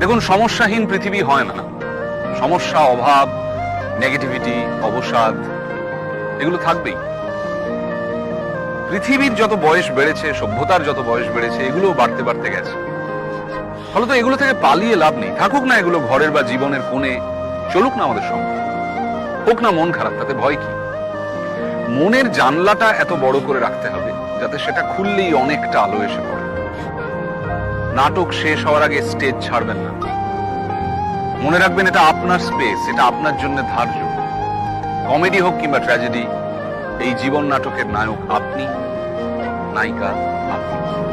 দেখুন, সমস্যাহীন পৃথিবী হয় না। সমস্যা, অভাব, নেগেটিভিটি, অবসাদ এগুলো থাকবেই। পৃথিবীর যত বয়স বেড়েছে, সভ্যতার যত বয়স বেড়েছে, এগুলো বাড়তে বাড়তে গেছে। ফলত এগুলো থেকে পালিয়ে লাভ নেই। থাকুক না এগুলো ঘরের বা জীবনের কোণে, চলুক না আমাদের সঙ্গে। হোক না মন খারাপ, তাতে ভয় কি? মনের জানলাটা এত বড় করে রাখতে হবে যাতে সেটা খুললেই অনেকটা আলো এসে পড়ে। নাটক শেষ হওয়ার আগে স্টেজ ছাড়বেন না। মনে রাখবেন, এটা আপনার স্পেস, এটা আপনার জন্য ধার্য। কমেডি হোক কিংবা ট্র্যাজেডি, এই জীবন নাটকের নায়ক আপনি, নায়িকা আপনি।